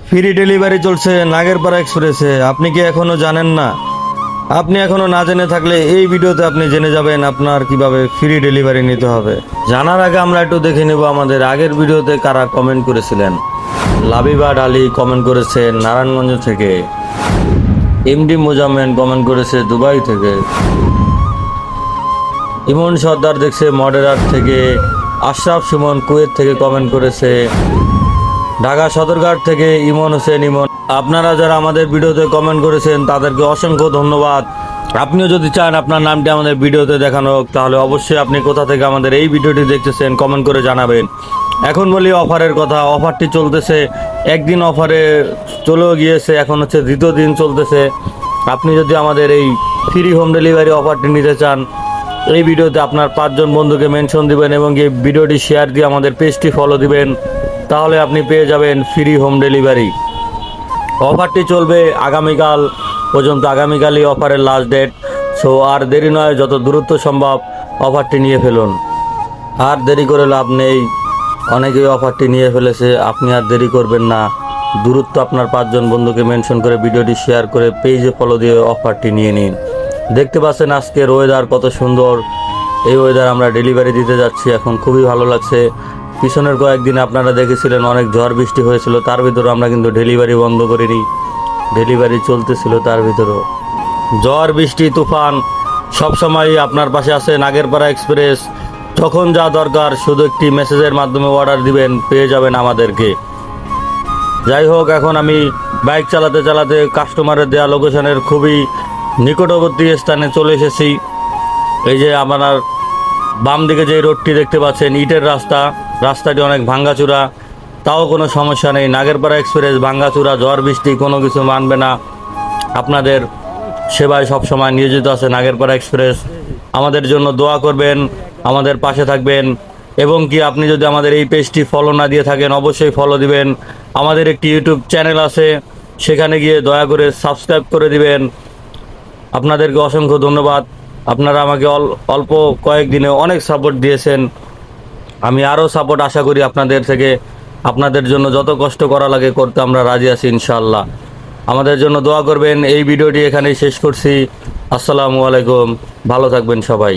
Free delivery চলছে নাগেরপাড়া এক্সপ্রেসে। আপনি কি এখনো জানেন না? আপনি এখনো না জেনে থাকলে এই ভিডিওতে আপনি জেনে যাবেন আপনার কিভাবে ফ্রি ডেলিভারি নিতে হবে। জানার আগে আমরা একটু দেখে নেব আমাদের আগের ভিডিওতে কারা কমেন্ট করেছিলেন। লাবিবাড আলী কমেন্ট করেছে নারায়ণগঞ্জ থেকে। এমডি মোজাম্মেল কমেন্ট করেছে দুবাই থেকে। ইমন সর্দার দেখছে মডেরার থেকে। আশরাফ সুমন কুয়েত থেকে কমেন্ট করেছে। ঢাকা সদরঘাট থেকে ইমন হোসেন ইমন। আপনারা যারা আমাদের ভিডিওতে কমেন্ট করেছেন তাদেরকে অসংখ্য ধন্যবাদ। আপনিও যদি চান আপনার নামটি আমাদের ভিডিওতে দেখানো হোক, তাহলে অবশ্যই আপনি কোথা থেকে আমাদের এই ভিডিওটি দেখতেছেন কমেন্ট করে জানাবেন। এখন বলি অফারের কথা। অফারটি চলতেছে, একদিন অফারে চলেও গিয়েছে, এখন হচ্ছে দ্বিতীয় দিন চলতেছে। আপনি যদি আমাদের এই ফ্রি হোম ডেলিভারি অফারটি নিতে চান, এই ভিডিওতে আপনার 5 জন বন্ধুকে মেনশন দিবেন এবং এই ভিডিওটি শেয়ার দিয়ে আমাদের পেজটি ফলো দিবেন, তাহলে আপনি পেয়ে যাবেন ফ্রি হোম ডেলিভারি। অফারটি চলবে আগামীকাল পর্যন্ত। আগামীকালই অফারের লাস্ট ডেট। সো আর দেরি নয়, যত দ্রুত সম্ভব অফারটি নিয়ে ফেলুন। আর দেরি করে লাভ নেই, অনেকেই অফারটি নিয়ে ফেলেছে। আপনি আর দেরি করবেন না, দ্রুত আপনার 5 জন বন্ধুকে মেনশন করে ভিডিওটি শেয়ার করে পেজে ফলো দিয়ে অফারটি নিয়ে নিন। দেখতে পাচ্ছেন আজকের ওয়েদার কত সুন্দর। এই ওয়েদার আমরা ডেলিভারি দিতে যাচ্ছি, এখন খুবই ভালো লাগছে। পিছনের কয়েকদিন আপনারা দেখেছিলেন অনেক ঝড় বৃষ্টি হয়েছিল, তার ভিতরে আমরা কিন্তু ডেলিভারি বন্ধ করিনি, ডেলিভারি চলতেছিল। তার ভিতরেও ঝড় বৃষ্টি তুফান সবসময়ই আপনার পাশে আছে নাগেরপাড়া এক্সপ্রেস। যখন যা দরকার শুধু একটি মেসেজের মাধ্যমে অর্ডার দিবেন, পেয়ে যাবেন আমাদেরকে। যাই হোক, এখন আমি বাইক চালাতে চালাতে কাস্টমারের দেওয়া লোকেশনের খুবই নিকটবর্তী স্থানে চলে এসেছি। এই যে আপনার বাম দিকে যে রোডটি দেখতে পাচ্ছেন, ইটের রাস্তা, রাস্তাটি অনেক ভাঙ্গাচুরা, তাও কোনো সমস্যা নেই। নাগেরপাড়া এক্সপ্রেস ভাঙ্গাচুরা ঝড় বৃষ্টি কোনো কিছু মানবে না। আপনাদের সেবায় সবসময় নিয়োজিত আছে নাগেরপাড়া এক্সপ্রেস। আমাদের জন্য দোয়া করবেন, আমাদের পাশে থাকবেন। এবং কি আপনি যদি আমাদের এই পেজটি ফলো না দিয়ে থাকেন, অবশ্যই ফলো দিবেন। আমাদের একটি ইউটিউব চ্যানেল আছে, সেখানে গিয়ে দয়া করে সাবস্ক্রাইব করে দিবেন। আপনাদেরকে অসংখ্য ধন্যবাদ। আপনারা আমাকে অল্প কয়েকদিনে অনেক সাপোর্ট দিয়েছেন। আমি আরও সাপোর্ট আশা করি আপনাদের থেকে। আপনাদের জন্য যত কষ্ট করা লাগে করতে আমরা রাজি আছি ইনশাআল্লাহ। আমাদের জন্য দোয়া করবেন। এই ভিডিওটি এখানেই শেষ করছি। আসসালামু আলাইকুম, ভালো থাকবেন সবাই।